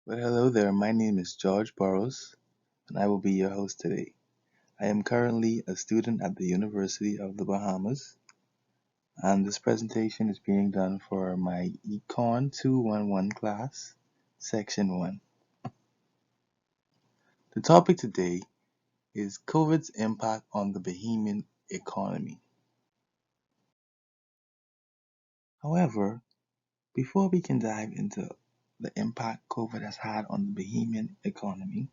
Well, hello there. My name is George Burrows, and I will be your host today. I am currently a student at the University of the Bahamas, and this presentation is being done for my Econ 211 class, Section 1. The topic today is COVID's impact on the Bahamian economy. However, before we can dive into the impact COVID has had on the Bahamian economy,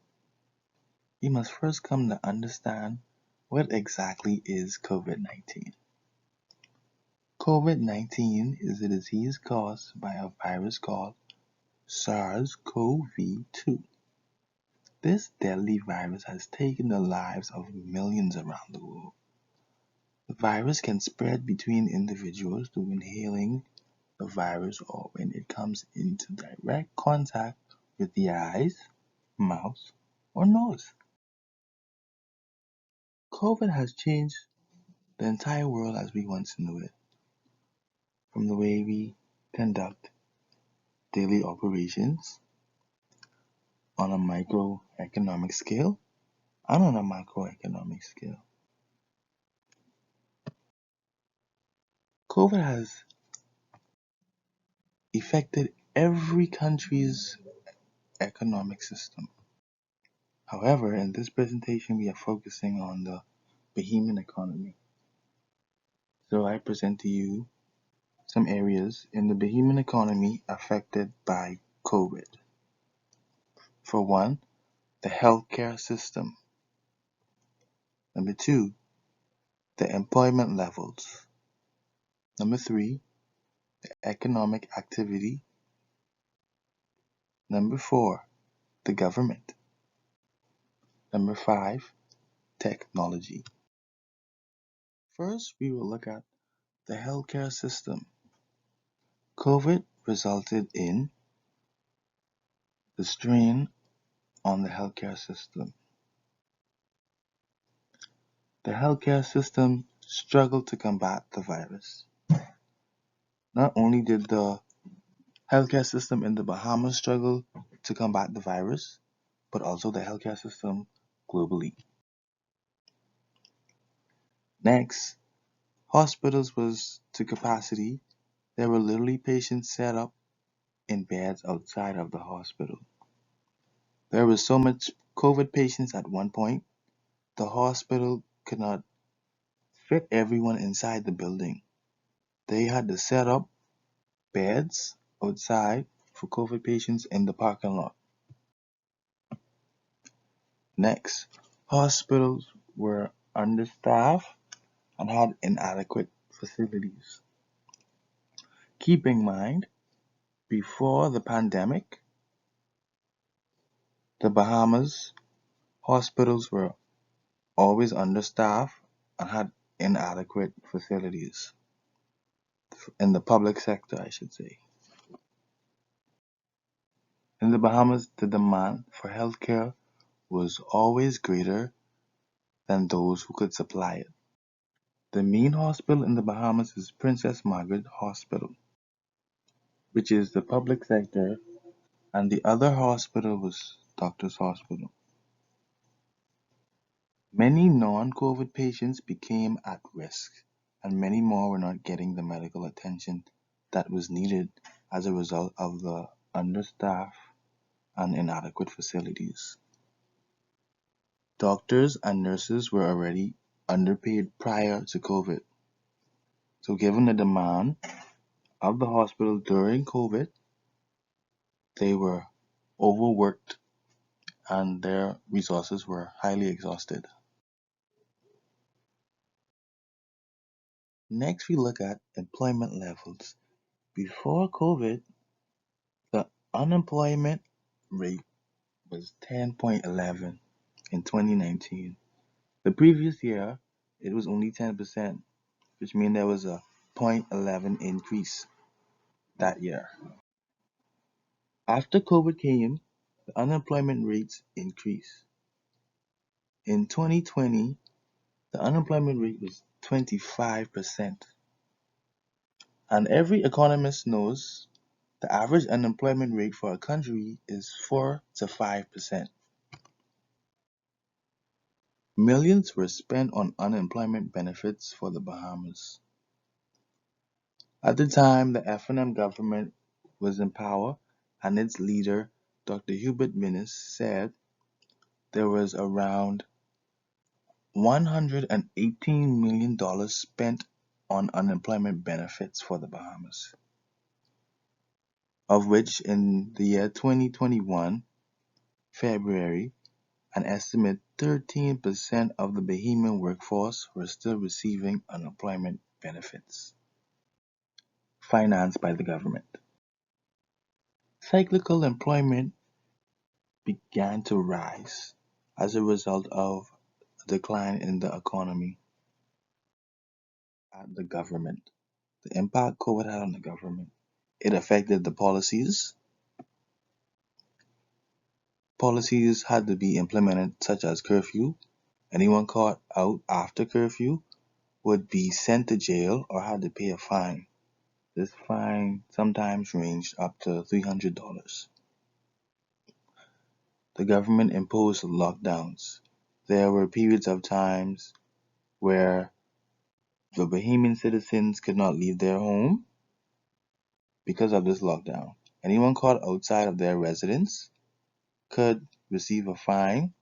we must first come to understand what exactly is COVID-19. COVID-19 is a disease caused by a virus called SARS-CoV-2. This deadly virus has taken the lives of millions around the world. The virus can spread between individuals through inhaling the virus or when it comes into direct contact with the eyes, mouth, or nose. COVID has changed the entire world as we once knew it, from the way we conduct daily operations on a microeconomic scale and on a macroeconomic scale. COVID has affected every country's economic system. However, in this presentation, we are focusing on the Bahamian economy. So I present to you some areas in the Bahamian economy affected by COVID. For one, the healthcare system. Number two, the employment levels. Number three, the economic activity. Number four, the government. Number five, technology. First, we will look at the healthcare system. COVID resulted in the strain on the healthcare system. The healthcare system struggled to combat the virus. Not only did the healthcare system in the Bahamas struggle to combat the virus, but also the healthcare system globally. Next, hospitals was to capacity. There were literally patients set up in beds outside of the hospital. There was so much COVID patients at one point, the hospital could not fit everyone inside the building. They had to set up beds outside for COVID patients in the parking lot. Next, hospitals were understaffed and had inadequate facilities. Keep in mind, before the pandemic, the Bahamas hospitals were always understaffed and had inadequate facilities in the public sector, I should say. In the Bahamas, the demand for healthcare was always greater than those who could supply it. The main hospital in the Bahamas is Princess Margaret Hospital, which is the public sector, and the other hospital was Doctor's Hospital. Many non-COVID patients became at risk, and many more were not getting the medical attention that was needed as a result of the understaffed and inadequate facilities. Doctors and nurses were already underpaid prior to COVID. So given the demand of the hospital during COVID, they were overworked and their resources were highly exhausted. Next, we look at employment levels. Before COVID, the unemployment rate was 10.11 in 2019. The previous year, it was only 10%, which means there was a 0.11 increase that year. After COVID came, the unemployment rates increased. In 2020, the unemployment rate was 25%. And every economist knows The average unemployment rate for a country is 4 to 5%. Millions were spent on unemployment benefits for the Bahamas. At the time the F&M government was in power and its leader, Dr. Hubert Minnis, said there was around $118 million spent on unemployment benefits for the Bahamas, of which in the year 2021, February, an estimated 13% of the Bahamian workforce were still receiving unemployment benefits, financed by the government. Cyclical employment began to rise as a result of a decline in the economy and the government. The impact COVID had on the government. It affected the policies. Policies had to be implemented, such as curfew. Anyone caught out after curfew would be sent to jail or had to pay a fine. This fine sometimes ranged up to $300. The government imposed lockdowns. There were periods of times where the Bahamian citizens could not leave their home because of this lockdown. Anyone caught outside of their residence could receive a fine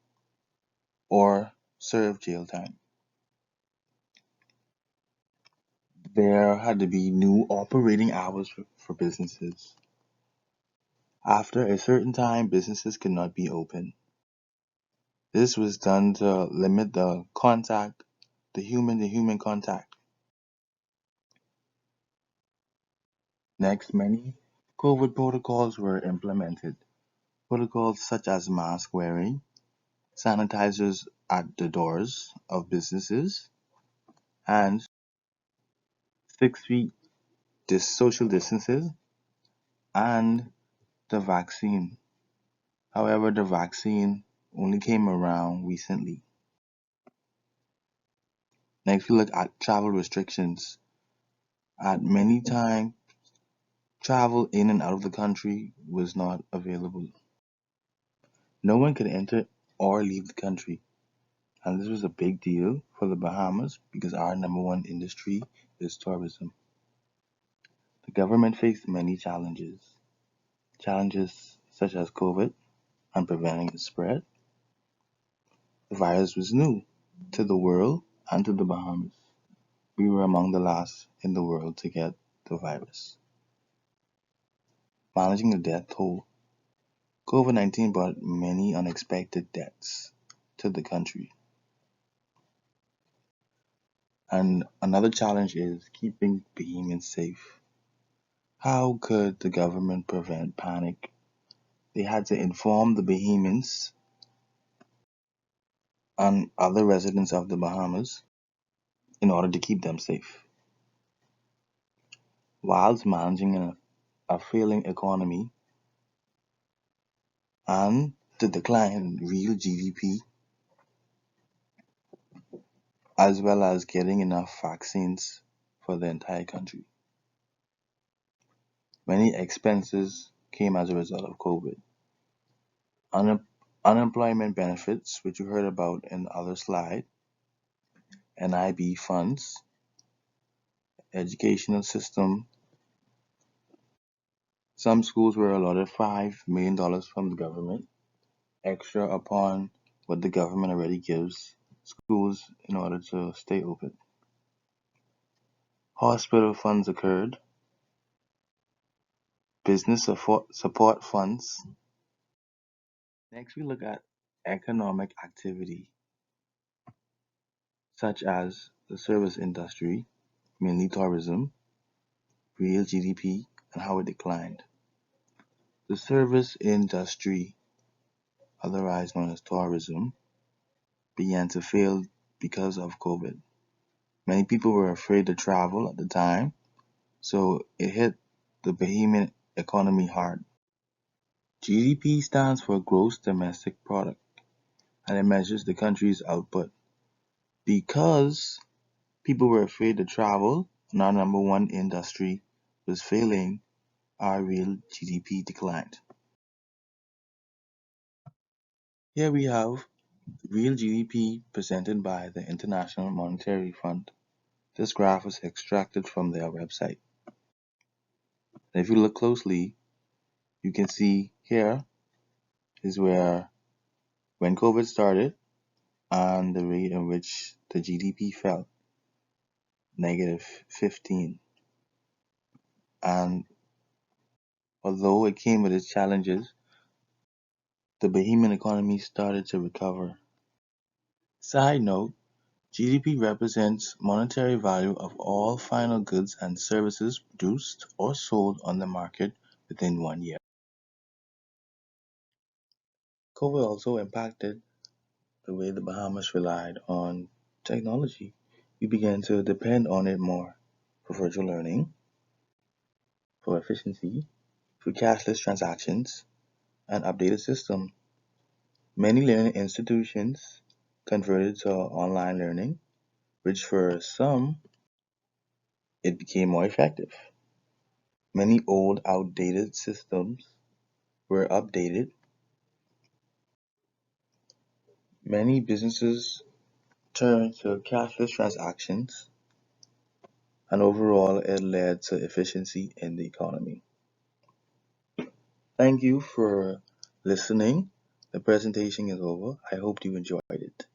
or serve jail time. There had to be new operating hours for businesses. After a certain time, businesses could not be open. This was done to limit the contact, the human to human contact. Next, many COVID protocols were implemented. Protocols such as mask wearing, sanitizers at the doors of businesses, and 6 feet social distances, and the vaccine. However, the vaccine only came around recently. Next, we look at travel restrictions. At many times, travel in and out of the country was not available. No one could enter or leave the country. And this was a big deal for the Bahamas because our number one industry is tourism. The government faced many challenges. Challenges such as COVID and preventing its spread. The virus was new to the world and to the Bahamas. We were among the last in the world to get the virus. Managing the death toll. COVID-19 brought many unexpected deaths to the country. And another challenge is keeping Bahamians safe. How could the government prevent panic? They had to inform the Bahamians and other residents of the Bahamas in order to keep them safe. Whilst managing a failing economy and the decline in real GDP, as well as getting enough vaccines for the entire country. Many expenses came as a result of COVID. Unemployment benefits, which you heard about in the other slide, NIB funds, educational system. Some schools were allotted $5 million from the government, extra upon what the government already gives schools in order to stay open. Hospital funds occurred, business support funds. Next, we look at economic activity, such as the service industry, mainly tourism, real GDP, and how it declined. The service industry, otherwise known as tourism, began to fail because of COVID. Many people were afraid to travel at the time, so it hit the Bahamian economy hard. GDP stands for Gross Domestic Product, and it measures the country's output. Because people were afraid to travel and our number one industry was failing, our real GDP declined. Here we have real GDP presented by the International Monetary Fund. This graph was extracted from their website. And if you look closely, you can see here is where when COVID started and the rate in which the GDP fell, -15. And although it came with its challenges, the Bahamian economy started to recover. Side note, GDP represents monetary value of all final goods and services produced or sold on the market within 1 year. COVID also impacted the way the Bahamas relied on technology. We began to depend on it more for virtual learning, for efficiency, for cashless transactions, and updated systems. Many learning institutions converted to online learning, which for some it became more effective. Many old, outdated systems were updated. Many businesses turned to cashless transactions, and overall, it led to efficiency in the economy. Thank you for listening. The presentation is over. I hope you enjoyed it.